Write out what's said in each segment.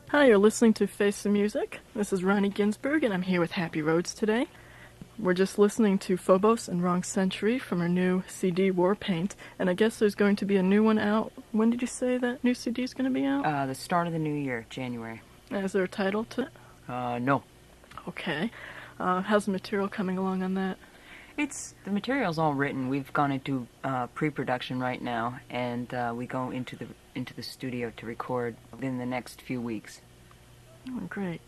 Hi, you're listening to Face the Music. This is Roni Ginsberg, and I'm here with Happy Rhodes today. We're just listening to Phobos and Wrong Century from her new CD, Warpaint, and I guess there's going to be a new one out. When did you say that new CD is going to be out? The start of the new year, January. Is there a title to it? No. Okay. How's the material coming along on that? The material's all written. We've gone into pre-production right now, and we go into the studio to record within the next few weeks. Oh, great.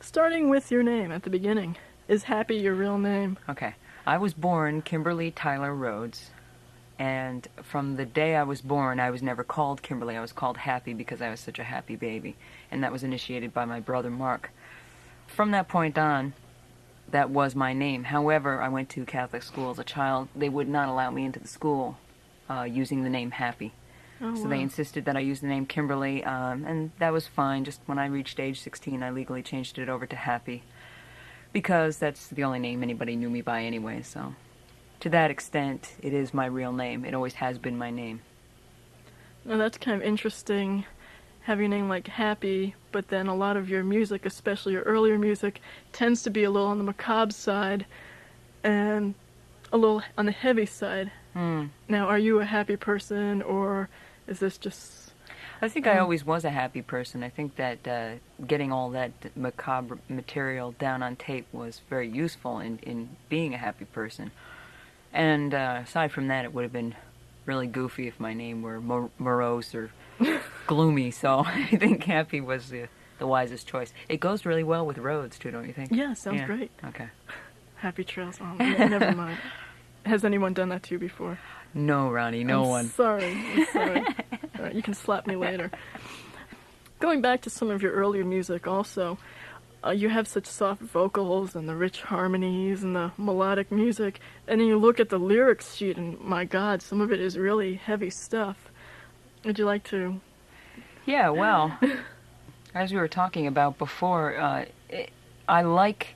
Starting with your name at the beginning. Is Happy your real name? Okay. I was born Kimberly Tyler Rhodes, and from the day I was born, I was never called Kimberly. I was called Happy because I was such a happy baby, and that was initiated by my brother Mark. From that point on, that was my name. However, I went to Catholic school as a child. They would not allow me into the school using the name Happy. Oh, so wow. they insisted that I use the name Kimberly, and that was fine. Just when I reached age 16, I legally changed it over to Happy, because that's the only name anybody knew me by anyway. So to that extent, it is my real name. It always has been my name. Now that's kind of interesting, having a name like Happy, but then a lot of your music, especially your earlier music, tends to be a little on the macabre side and a little on the heavy side. Now, are you a happy person, or is this just... I think I always was a happy person. I think that getting all that macabre material down on tape was very useful in being a happy person. And aside from that, it would have been really goofy if my name were morose or gloomy, so I think Happy was the wisest choice. It goes really well with Rhodes, too, don't you think? Yeah, sounds great. Okay. Happy trails. Oh, never mind. Has anyone done that to you before? No, Ronnie, no one. I'm sorry. All right, you can slap me later. Going back to some of your earlier music also, you have such soft vocals and the rich harmonies and the melodic music, and then you look at the lyrics sheet and, my God, some of it is really heavy stuff. Would you like to... Yeah, well, as we were talking about before, I like...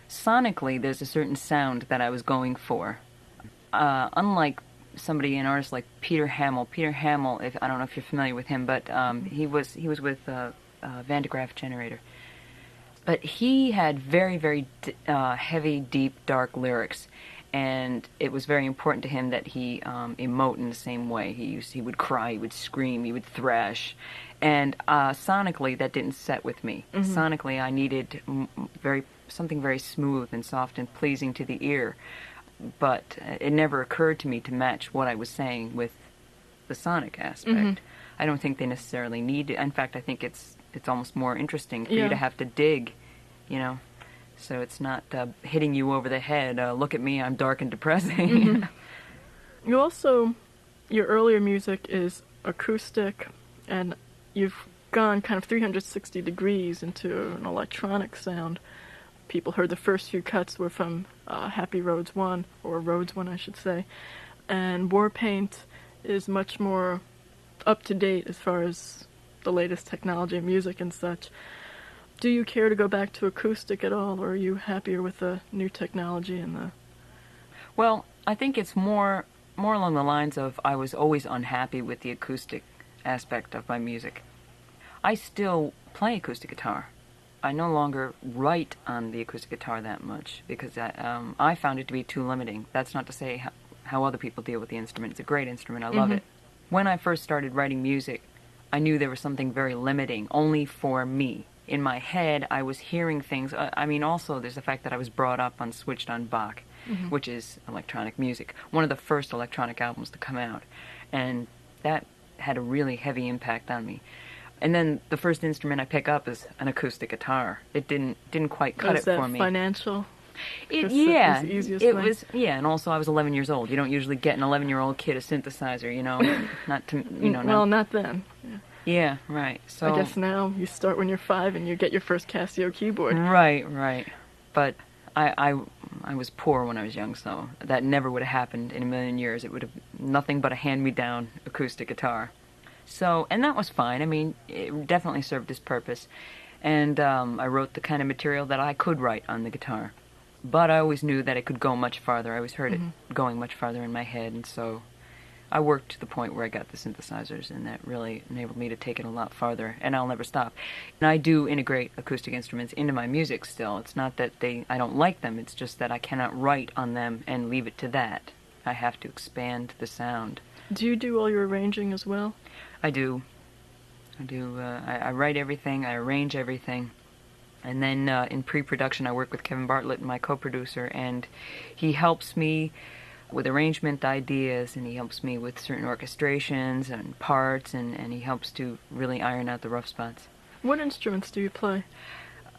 Sonically, there's a certain sound that I was going for. Unlike an artist like Peter Hamill. Peter Hamill, I don't know if you're familiar with him, but he was with Van de Graaff Generator. But he had very, very heavy, deep, dark lyrics, and it was very important to him that he emote in the same way. He would cry, he would scream, he would thrash, and sonically that didn't set with me. Mm-hmm. Sonically, I needed something very smooth and soft and pleasing to the ear. But it never occurred to me to match what I was saying with the sonic aspect. Mm-hmm. I don't think they necessarily need it. In fact, I think it's almost more interesting for you to have to dig, so it's not hitting you over the head. Look at me, I'm dark and depressing. Mm-hmm. Your earlier music is acoustic, and you've gone kind of 360 degrees into an electronic sound. People heard the first few cuts were from Happy Rhodes 1, or Rhodes 1, I should say. And Warpaint is much more up-to-date as far as the latest technology and music and such. Do you care to go back to acoustic at all, or are you happier with the new technology and the... Well, I think it's more along the lines of I was always unhappy with the acoustic aspect of my music. I still play acoustic guitar. I no longer write on the acoustic guitar that much because I found it to be too limiting. That's not to say how other people deal with the instrument. It's a great instrument. I love it. When I first started writing music, I knew there was something very limiting, only for me. In my head, I was hearing things. Also, there's the fact that I was brought up on Switched on Bach, which is electronic music. One of the first electronic albums to come out. And that had a really heavy impact on me. And then the first instrument I pick up is an acoustic guitar. It didn't quite cut it for me. Financial? It was, and also I was 11 years old. You don't usually get an 11-year-old kid a synthesizer, not then. Yeah, right. So I guess now you start when you're 5 and you get your first Casio keyboard. Right. But I was poor when I was young, so that never would have happened in a million years. It would have nothing but a hand-me-down acoustic guitar. So, and that was fine. I mean, it definitely served its purpose. And I wrote the kind of material that I could write on the guitar. But I always knew that it could go much farther. I always heard it going much farther in my head, and so I worked to the point where I got the synthesizers, and that really enabled me to take it a lot farther, and I'll never stop. And I do integrate acoustic instruments into my music still. It's not that I don't like them, it's just that I cannot write on them and leave it to that. I have to expand the sound. Do you do all your arranging as well? I do. I write everything, I arrange everything. And then in pre-production, I work with Kevin Bartlett, my co-producer, and he helps me with arrangement ideas, and he helps me with certain orchestrations and parts, and he helps to really iron out the rough spots. What instruments do you play?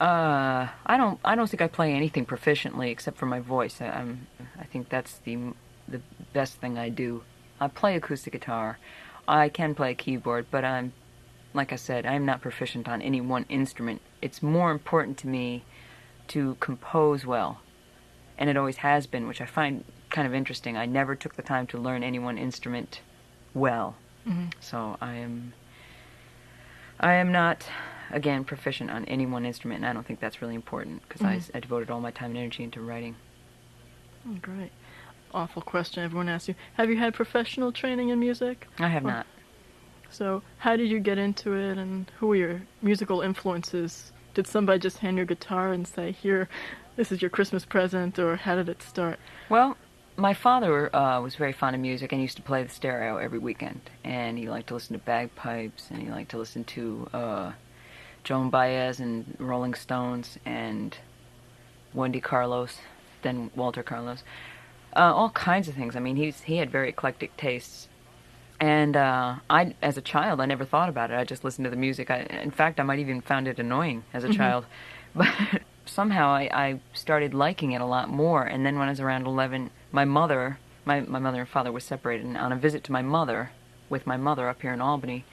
I don't think I play anything proficiently except for my voice. I think that's the best thing I do. I play acoustic guitar. I can play a keyboard, but like I said, I'm not proficient on any one instrument. It's more important to me to compose well, and it always has been, which I find kind of interesting. I never took the time to learn any one instrument well. So I am not, again, proficient on any one instrument, and I don't think that's really important, because I devoted all my time and energy into writing. Oh, great. Awful question everyone asks you. Have you had professional training in music? I have not. So how did you get into it, and who were your musical influences? Did somebody just hand you a guitar and say, here, this is your Christmas present, or how did it start? Well, my father was very fond of music and used to play the stereo every weekend, and he liked to listen to bagpipes, and he liked to listen to Joan Baez and Rolling Stones and Wendy Carlos, then Walter Carlos, all kinds of things. I mean, he had very eclectic tastes. And I, as a child, I never thought about it. I just listened to the music. In fact, I might even found it annoying as a child. But somehow I started liking it a lot more. And then when I was around 11, my mother and father were separated. And on a visit to my mother, with my mother up here in Albany,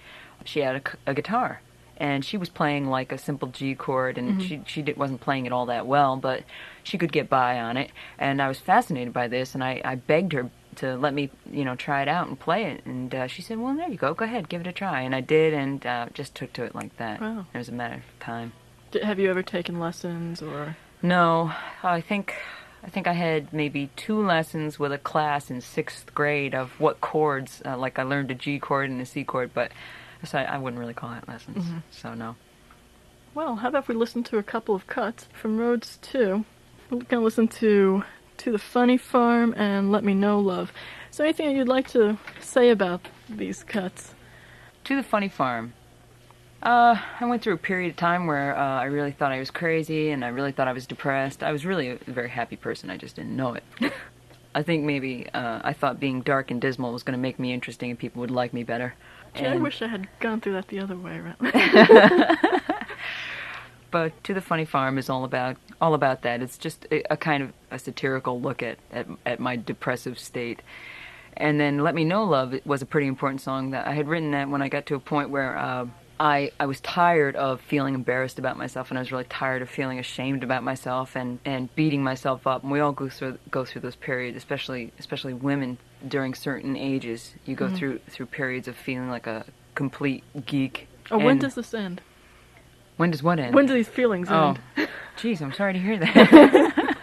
she had a guitar. And she was playing like a simple G chord, and she wasn't playing it all that well, but she could get by on it. And I was fascinated by this, and I begged her to let me, try it out and play it. And she said, well, there you go ahead, give it a try. And I did, and just took to it like that. Wow. It was a matter of time. Have you ever taken lessons, or? No, I think I had maybe 2 lessons with a class in 6th grade of what chords, like I learned a G chord and a C chord, but so I wouldn't really call that lessons, so no. Well, how about if we listen to a couple of cuts from Rhodes 2? We're going to listen to the Funny Farm and Let Me Know Love. Is there anything you'd like to say about these cuts? To the Funny Farm. I went through a period of time where I really thought I was crazy, and I really thought I was depressed. I was really a very happy person, I just didn't know it. I think maybe I thought being dark and dismal was going to make me interesting and people would like me better. Gee, I wish I had gone through that the other way around. But To the Funny Farm is all about that. It's just a kind of a satirical look at my depressive state. And then Let Me Know Love was a pretty important song. That I had written that when I got to a point where I was tired of feeling embarrassed about myself, and I was really tired of feeling ashamed about myself and beating myself up. And we all go through those periods, especially women during certain ages. You go through periods of feeling like a complete geek. Oh, when does this end? When does what end? When do these feelings end? Oh, geez, I'm sorry to hear that.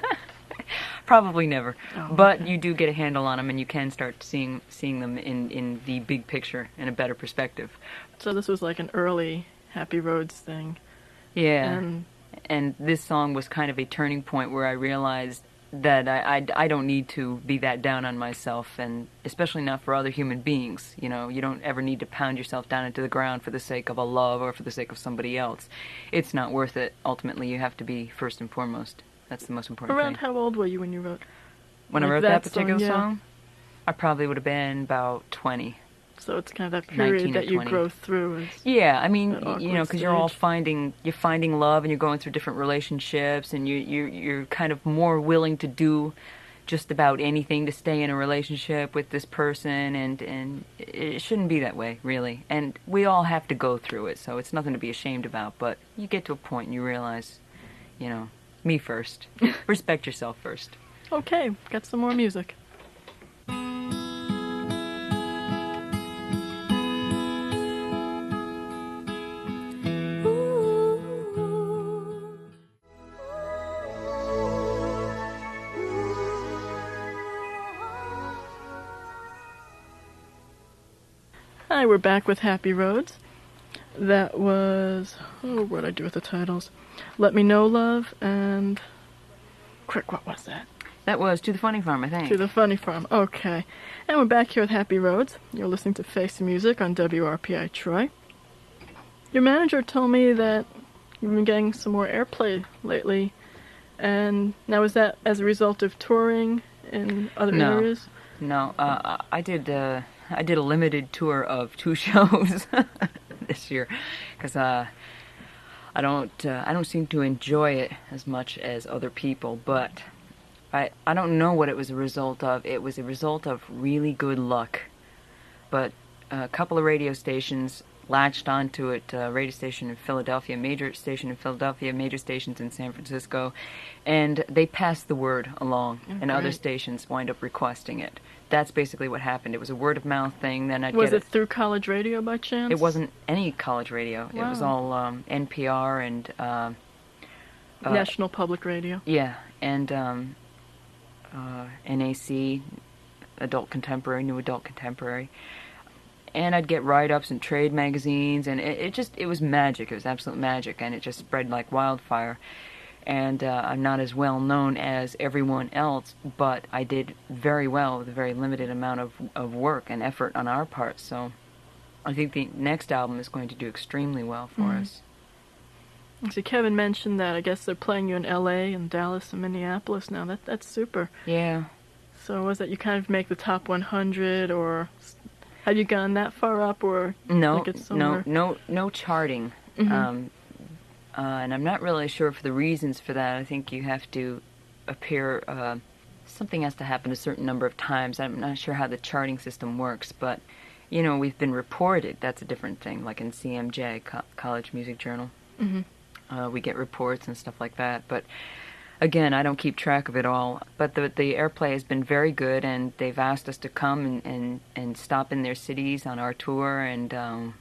Probably never. Oh, but okay. you do get a handle on them, and you can start seeing them in the big picture, in a better perspective. So this was like an early Happy Rhodes thing. Yeah. And this song was kind of a turning point where I realized that I don't need to be that down on myself, and especially not for other human beings. You don't ever need to pound yourself down into the ground for the sake of a love or for the sake of somebody else. It's not worth it. Ultimately, you have to be first and foremost. That's the most important Around thing. how old were you when you wrote? When like I wrote that particular song? song, I probably would have been about 20. So it's kind of that period that you 20. grow through. Yeah, I mean, that because you're all finding love, and you're going through different relationships, and you're kind of more willing to do just about anything to stay in a relationship with this person, and it shouldn't be that way, really. And we all have to go through it, so it's nothing to be ashamed about. But you get to a point and you realize, me first. Respect yourself first. Okay, got some more music. Hi, we're back with Happy Rhodes. That was... Oh, what did I do with the titles? Let Me Know Love and... Quick, what was that? That was To the Funny Farm, I think. To the Funny Farm, okay. And we're back here with Happy Rhodes. You're listening to Face the Music on WRPI Troy. Your manager told me that you've been getting some more airplay lately. And now is that as a result of touring in other areas? No, I did a limited tour of 2 shows this year because I don't seem to enjoy it as much as other people, but I don't know what it was a result of. It was a result of really good luck. But a couple of radio stations latched onto it, radio station in Philadelphia, major station in Philadelphia, major stations in San Francisco, and they passed the word along, and other stations wind up requesting it. That's basically what happened. It was a word-of-mouth thing. Then Was it through college radio by chance? It wasn't any college radio. Wow. It was all NPR and... National Public Radio. Yeah, and NAC, Adult Contemporary, New Adult Contemporary. And I'd get write-ups in trade magazines, and it was magic. It was absolute magic, and it just spread like wildfire. And I'm not as well known as everyone else, but I did very well with a very limited amount of work and effort on our part. So I think the next album is going to do extremely well for us. So Kevin mentioned that I guess they're playing you in L.A. and Dallas and Minneapolis now. That's super. Yeah. So was that you kind of make the top 100, or have you gone that far up, or no charting. Mm-hmm. And I'm not really sure for the reasons for that. I think you have to appear, something has to happen a certain number of times. I'm not sure how the charting system works, but, we've been reported. That's a different thing, like in CMJ, College Music Journal. Mm-hmm. We get reports and stuff like that. But, again, I don't keep track of it all. But the airplay has been very good, and they've asked us to come and stop in their cities on our tour, and...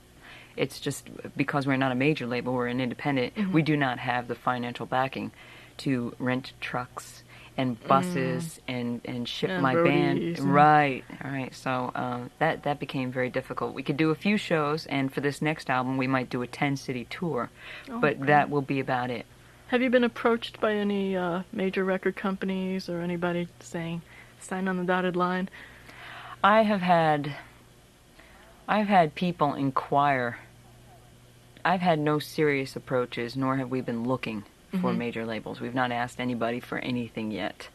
It's just because we're not a major label, we're an independent, we do not have the financial backing to rent trucks and buses and ship my band. Right. All right. So that became very difficult. We could do a few shows, and for this next album, we might do a 10-city tour, but that will be about it. Have you been approached by any major record companies or anybody saying, sign on the dotted line? I've had people inquire. I've had no serious approaches, nor have we been looking for major labels. We've not asked anybody for anything yet.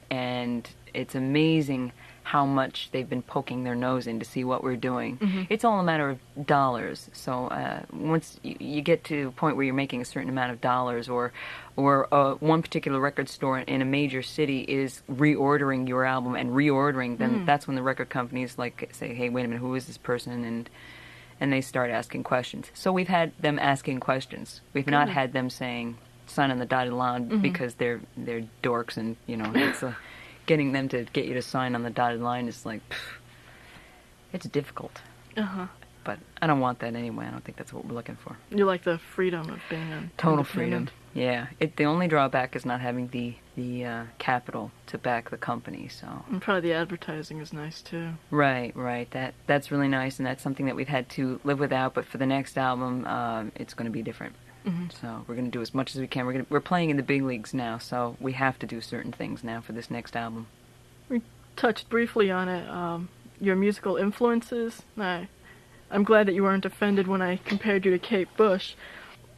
And it's amazing how much they've been poking their nose in to see what we're doing. It's all a matter of dollars. So once you get to a point where you're making a certain amount of dollars, or one particular record store in a major city is reordering your album and reordering, then that's when the record companies say, hey, wait a minute, who is this person? And they start asking questions. So we've had them asking questions. We've not had them saying, sign on the dotted line, because they're dorks, and it's getting them to get you to sign on the dotted line is it's difficult. But I don't want that anyway. I don't think that's what we're looking for. You like the freedom of being a total freedom. Yeah. The only drawback is not having the capital to back the company. So. And probably the advertising is nice too. Right. That's really nice, and that's something that we've had to live without. But for the next album, it's going to be different. So we're going to do as much as we can. We're playing in the big leagues now, so we have to do certain things now for this next album. We touched briefly on it. Your musical influences. I'm glad that you weren't offended when I compared you to Kate Bush.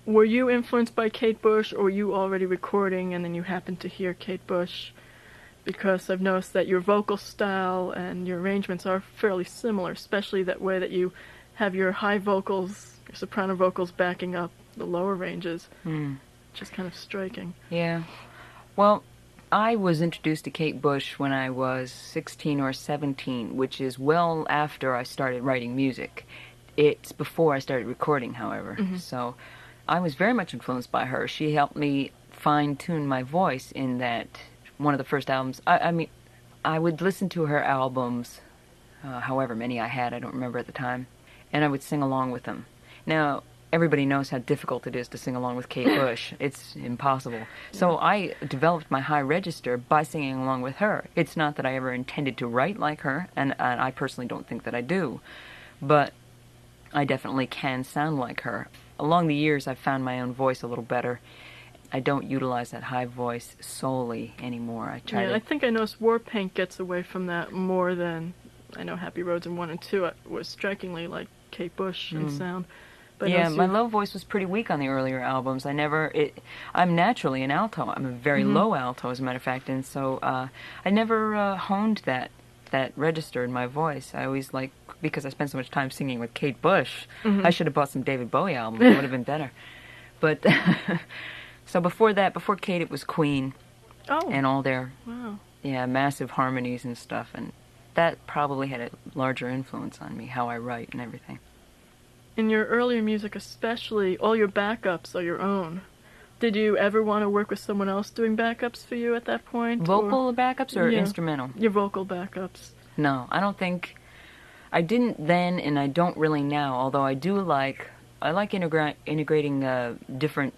Were you influenced by Kate Bush, or were you already recording and then you happened to hear Kate Bush? Because I've noticed that your vocal style and your arrangements are fairly similar, especially that way that you have your high vocals, your soprano vocals backing up the lower ranges. Which is kind of striking. Yeah. Well, I was introduced to Kate Bush when I was 16 or 17, which is well after I started writing music. It's before I started recording, however. So I was very much influenced by her. She helped me fine-tune my voice in that one of the first albums. I would listen to her albums, however many I had, I don't remember at the time, and I would sing along with them. Now, everybody knows how difficult it is to sing along with Kate Bush. It's impossible. So I developed my high register by singing along with her. It's not that I ever intended to write like her, and I personally don't think that I do. But I definitely can sound like her. Along the years, I've found my own voice a little better. I don't utilize that high voice solely anymore. I think I noticed Warpaint gets away from that more than, I know Happy Rhodes in 1 and 2 was strikingly like Kate Bush in sound. But yeah, my low voice was pretty weak on the earlier albums. I'm naturally an alto. I'm a very low alto, as a matter of fact, and so I never honed that register in my voice. I always because I spent so much time singing with Kate Bush, I should have bought some David Bowie albums. It would have been better. But so before Kate, it was Queen. Oh. And all their wow. Massive harmonies and stuff, and that probably had a larger influence on me, how I write and everything. In your earlier music especially, all your backups are your own. Did you ever want to work with someone else doing backups for you at that point? Vocal backups or instrumental? Your vocal backups. No, I don't think... I didn't then, and I don't really now, although I like integrating different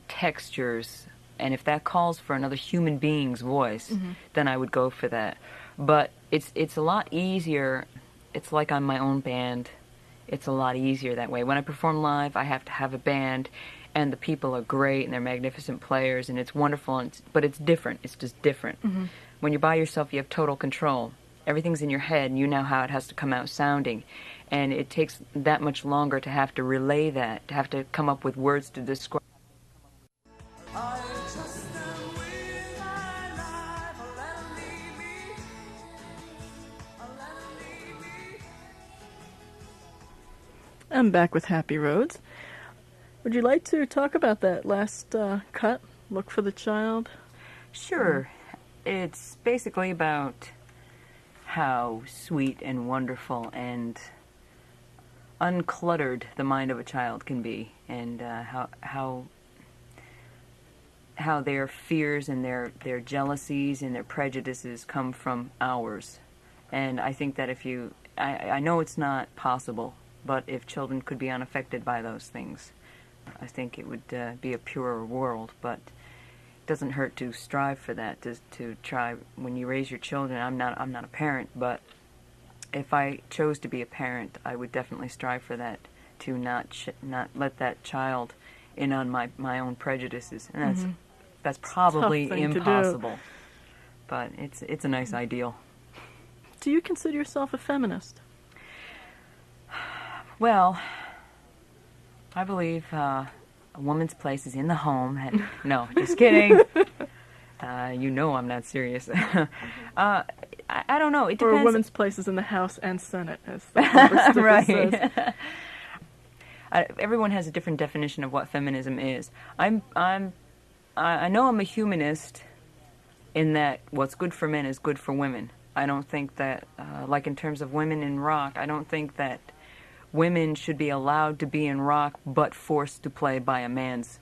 textures, and if that calls for another human being's voice, then I would go for that. But it's a lot easier. It's like I'm my own band. It's a lot easier that way. When I perform live, I have to have a band, and the people are great, and they're magnificent players, and it's wonderful, but it's different. It's just different. When you're by yourself, you have total control. Everything's in your head, and you know how it has to come out sounding. And it takes that much longer to have to relay that, to have to come up with words to describe. I'm back with Happy Rhodes. Would you like to talk about that last cut, Look for the Child? Sure. It's basically about how sweet and wonderful and uncluttered the mind of a child can be, and how their fears and their jealousies and their prejudices come from ours. And I think that I know it's not possible, but if children could be unaffected by those things, I think it would be a purer world. But it doesn't hurt to strive for that, to try. When you raise your children, I'm not a parent, but if I chose to be a parent, I would definitely strive for that, to not let that child in on my own prejudices, and that's probably impossible. But it's a nice ideal. Do you consider yourself a feminist? Well, I believe a woman's place is in the home. No, just kidding. You know I'm not serious. I don't know. It depends. Or a woman's place is in the House and Senate, as the right. says. Everyone has a different definition of what feminism is. I know I'm a humanist in that what's good for men is good for women. I don't think that, like in terms of women in rock, I don't think that women should be allowed to be in rock but forced to play by a man's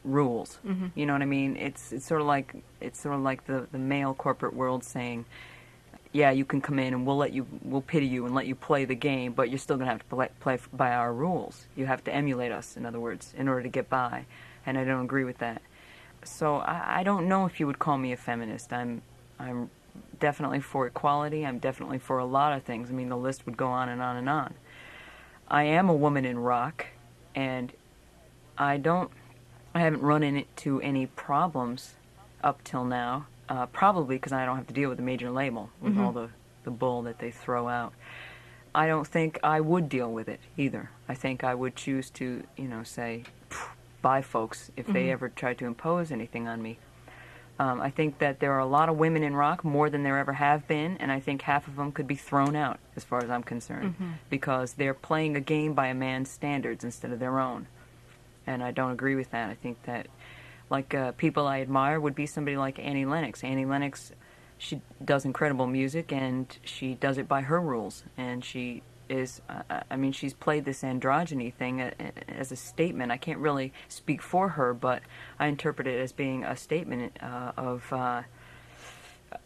rules. You know what I mean? It's sort of like the male corporate world saying, yeah, you can come in and we'll pity you and let you play the game, but you're still going to have to play by our rules. You have to emulate us, in other words, in order to get by. And I don't agree with that. So I don't know if you would call me a feminist. I'm definitely for equality. I'm definitely for a lot of things. I mean, the list would go on and on and on. I am a woman in rock, and I haven't run into any problems up till now, probably because I don't have to deal with a major label with all the bull that they throw out. I don't think I would deal with it either. I think I would choose to, say, bye folks, if they ever tried to impose anything on me. I think that there are a lot of women in rock, more than there ever have been, and I think half of them could be thrown out, as far as I'm concerned, because they're playing a game by a man's standards instead of their own. And I don't agree with that. I think that, people I admire would be somebody like Annie Lennox. Annie Lennox, she does incredible music, and she does it by her rules, and she is, she's played this androgyny thing as a statement. I can't really speak for her, but I interpret it as being a statement of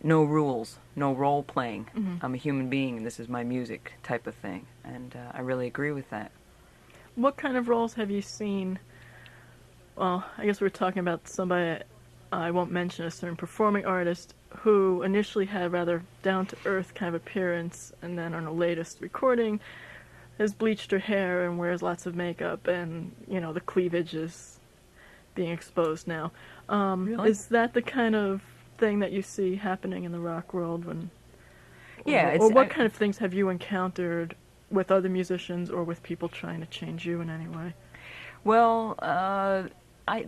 no rules, no role playing. I'm a human being, and this is my music type of thing, and I really agree with that. What kind of roles have you seen? Well, I guess we're talking about somebody, I won't mention a certain performing artist, who initially had rather down-to-earth kind of appearance, and then on the latest recording has bleached her hair and wears lots of makeup, and the cleavage is being exposed now. Really? Is that the kind of thing that you see happening in the rock world when? Yeah, Or what kind of things have you encountered with other musicians or with people trying to change you in any way? Well,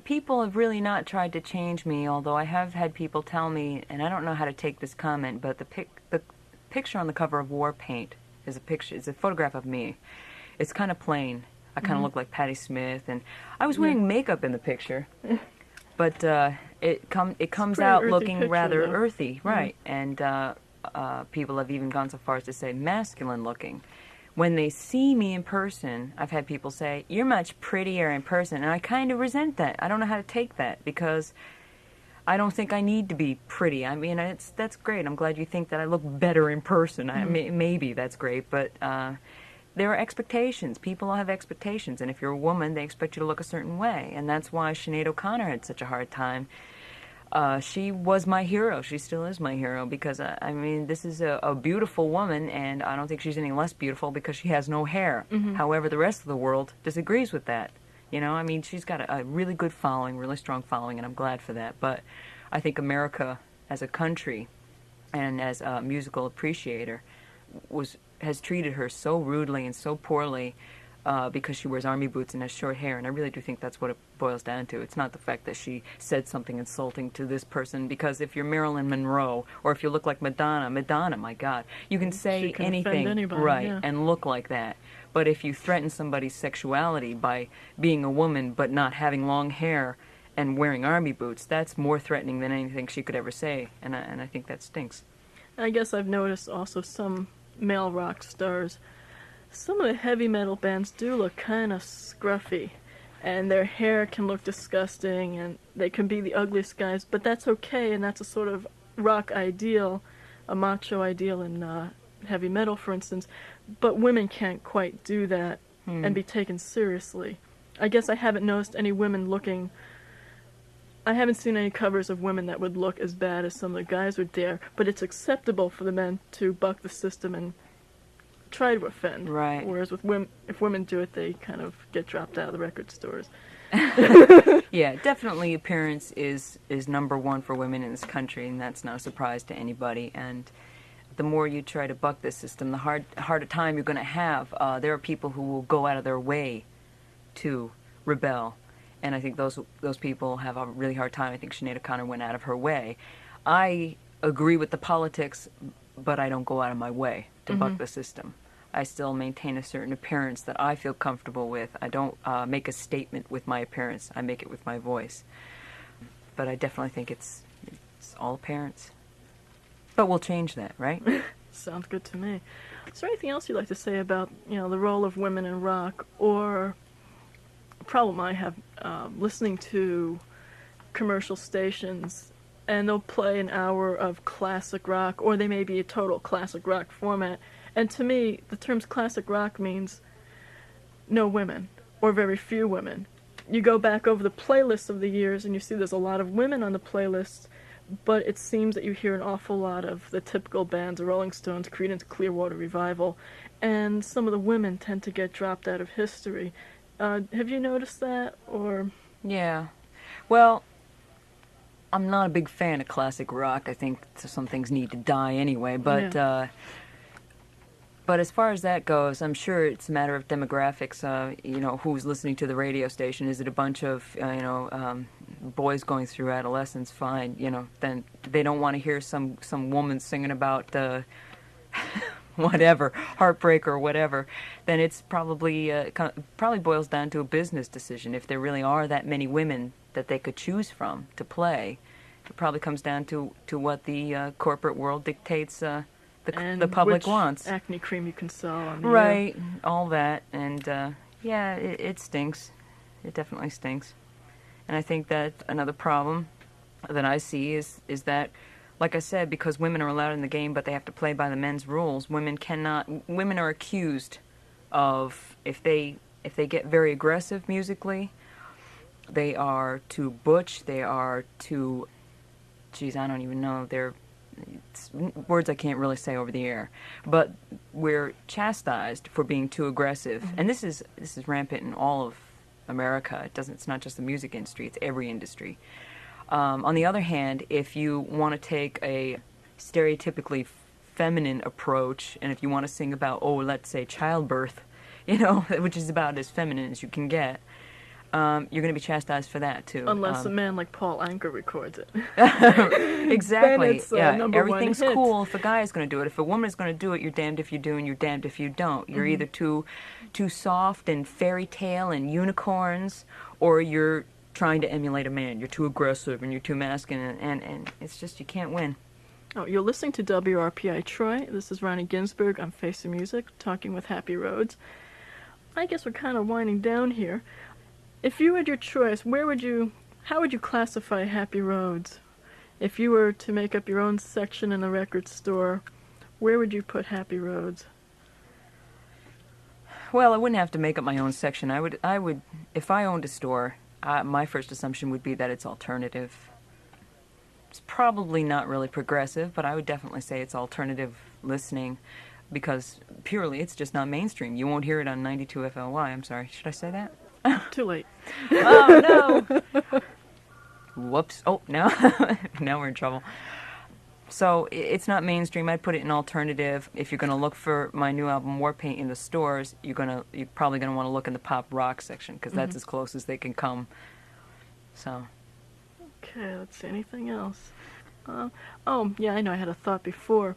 people have really not tried to change me, although I have had people tell me, and I don't know how to take this comment, but the picture on the cover of War Paint is a photograph of me. It's kind of plain. I kind of look like Patti Smith, and I was wearing makeup in the picture, but it comes out looking picture, rather though. earthy, right? And people have even gone so far as to say masculine looking. When they see me in person, I've had people say, "You're much prettier in person," and I kind of resent that. I don't know how to take that, because I don't think I need to be pretty. I mean, that's great. I'm glad you think that I look better in person. Maybe that's great, but there are expectations. People all have expectations, and if you're a woman, they expect you to look a certain way, and that's why Sinead O'Connor had such a hard time. She was my hero. She still is my hero, because, I mean, this is a beautiful woman, and I don't think she's any less beautiful because she has no hair. However, the rest of the world disagrees with that. I mean, she's got a really good following, really strong following, and I'm glad for that. But I think America as a country and as a musical appreciator has treated her so rudely and so poorly because she wears army boots and has short hair, and I really do think that's what it boils down to. It's not the fact that she said something insulting to this person, because if you're Marilyn Monroe or if you look like Madonna, my God, you can say anything, anybody, right, yeah. and look like that. But if you threaten somebody's sexuality by being a woman but not having long hair and wearing army boots, that's more threatening than anything she could ever say, and I think that stinks. I guess I've noticed also some male rock stars. Some of the heavy metal bands do look kind of scruffy, and their hair can look disgusting, and they can be the ugliest guys, but that's okay, and that's a sort of rock ideal, a macho ideal in heavy metal, for instance, but women can't quite do that and be taken seriously. I guess I haven't noticed any women looking... I haven't seen any covers of women that would look as bad as some of the guys would dare, but it's acceptable for the men to buck the system and try to offend. Right. Whereas with women, if women do it, they kind of get dropped out of the record stores. Yeah, definitely appearance is number one for women in this country, and that's not a surprise to anybody. And the more you try to buck this system, the harder time you're going to have. There are people who will go out of their way to rebel, and I think those people have a really hard time. I think Sinead O'Connor went out of her way. I agree with the politics, but I don't go out of my way to buck the system. I still maintain a certain appearance that I feel comfortable with. I don't make a statement with my appearance. I make it with my voice. But I definitely think it's all appearance. But we'll change that, right? Sounds good to me. Is there anything else you'd like to say about, the role of women in rock, or a problem I have listening to commercial stations, and they'll play an hour of classic rock, or they may be a total classic rock format, and to me, the terms classic rock means no women, or very few women. You go back over the playlists of the years, and you see there's a lot of women on the playlists, but it seems that you hear an awful lot of the typical bands, the Rolling Stones, Creedence Clearwater Revival, and some of the women tend to get dropped out of history. Have you noticed that, or...? Yeah. Well, I'm not a big fan of classic rock. I think some things need to die anyway, but... Yeah. But as far as that goes, I'm sure it's a matter of demographics. Who's listening to the radio station? Is it a bunch of, boys going through adolescence? Fine. Then they don't want to hear some woman singing about whatever, heartbreak or whatever. Then it's probably boils down to a business decision. If there really are that many women that they could choose from to play, it probably comes down to what the corporate world dictates. The public which wants. Acne cream you can sell on the Right, all that, and it stinks. It definitely stinks. And I think that another problem that I see is that, like I said, because women are allowed in the game, but they have to play by the men's rules. Women are accused of, if they get very aggressive musically, they are too butch. They are too, I don't even know. it's words I can't really say over the air, but we're chastised for being too aggressive. And this is rampant in all of America. It's not just the music industry, it's every industry. On the other hand, if you want to take a stereotypically feminine approach, and if you want to sing about, let's say childbirth, which is about as feminine as you can get, you're going to be chastised for that too. Unless a man like Paul Anka records it. Exactly. Then it's, everything's #1 hit. cool if a guy is going to do it. If a woman is going to do it, you're damned if you do and you're damned if you don't. You're either too soft and fairy tale and unicorns, or you're trying to emulate a man. You're too aggressive and you're too masculine, and it's just, you can't win. Oh, you're listening to WRPI Troy. This is Roni Ginsberg on Face of Music, talking with Happy Rhodes. I guess we're kind of winding down here. If you had your choice, how would you classify Happy Rhodes? If you were to make up your own section in a record store, where would you put Happy Rhodes? Well, I wouldn't have to make up my own section. I would, if I owned a store, my first assumption would be that it's alternative. It's probably not really progressive, but I would definitely say it's alternative listening, because purely it's just not mainstream. You won't hear it on 92 FLY. I'm sorry. Should I say that? Too late. Oh, no. Whoops. Oh, now we're in trouble. So it's not mainstream. I'd put it in alternative. If you're going to look for my new album, War Paint, in the stores, you're probably going to want to look in the pop rock section, because that's as close as they can come. So. Okay, let's see. Anything else? Yeah, I know I had a thought before.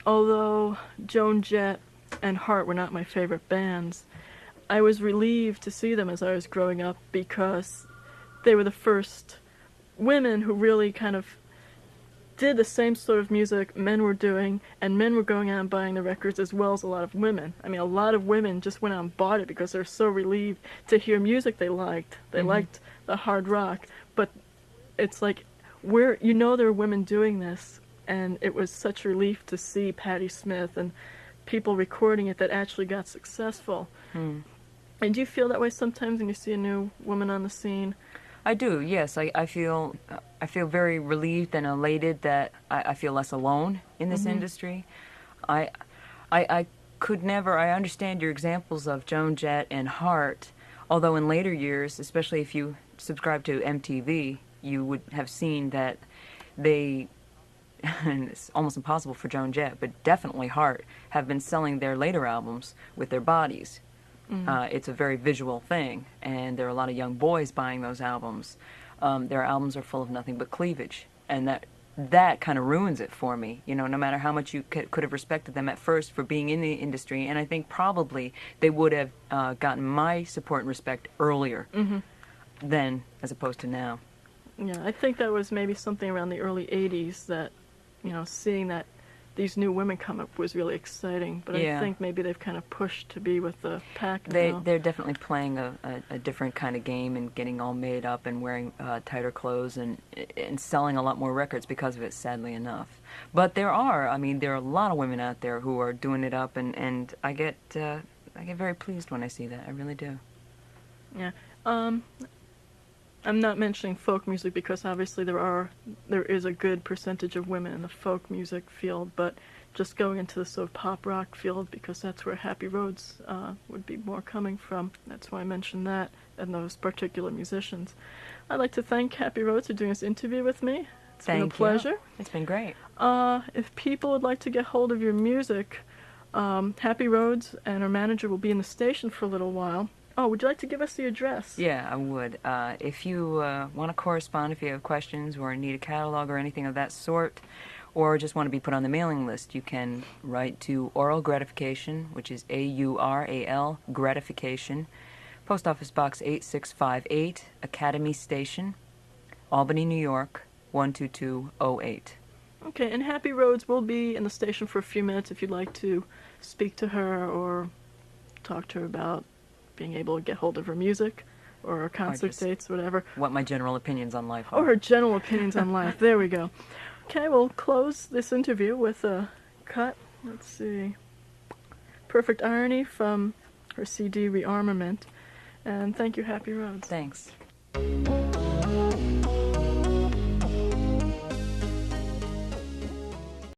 Although Joan Jett and Heart were not my favorite bands, I was relieved to see them as I was growing up, because they were the first women who really kind of did the same sort of music men were doing, and men were going out and buying the records as well as a lot of women. I mean, a lot of women just went out and bought it because they're so relieved to hear music they liked. They liked the hard rock, but it's like, there are women doing this, and it was such relief to see Patti Smith and people recording it that actually got successful. And do you feel that way sometimes when you see a new woman on the scene? I do, yes. I feel very relieved and elated that I feel less alone in this industry. I could never. I understand your examples of Joan Jett and Heart, although in later years, especially if you subscribe to MTV, you would have seen that they, and it's almost impossible for Joan Jett, but definitely Heart, have been selling their later albums with their bodies. It's a very visual thing, and there are a lot of young boys buying those albums. Their albums are full of nothing but cleavage, and that kind of ruins it for me. No matter how much you could have respected them at first for being in the industry, and I think probably they would have gotten my support and respect earlier then, as opposed to now. Yeah, I think that was maybe something around the early 80s that, seeing that these new women come up was really exciting, but I think maybe they've kind of pushed to be with the pack now. They're definitely playing a different kind of game and getting all made up and wearing tighter clothes and selling a lot more records because of it, sadly enough. But there are a lot of women out there who are doing it up, and I get very pleased when I see that. I really do. Yeah. I'm not mentioning folk music because obviously there is a good percentage of women in the folk music field, but just going into the sort of pop rock field, because that's where Happy Rhodes would be more coming from. That's why I mentioned that and those particular musicians. I'd like to thank Happy Rhodes for doing this interview with me. It's been a pleasure. It's been great. If people would like to get hold of your music, Happy Rhodes and her manager will be in the station for a little while. Oh, would you like to give us the address? Yeah, I would. If you want to correspond, if you have questions or need a catalog or anything of that sort, or just want to be put on the mailing list, you can write to Aural Gratification, which is AURAL Gratification, Post Office Box 8658, Academy Station, Albany, New York, 12208. Okay, and Happy Rhodes will be in the station for a few minutes if you'd like to speak to her or talk to her about being able to get hold of her music or her concert dates, whatever. What my general opinions on life are. Or her general opinions on life. There we go. Okay, we'll close this interview with a cut. Let's see. Perfect Irony from her CD Rearmament. And thank you, Happy Rhodes. Thanks.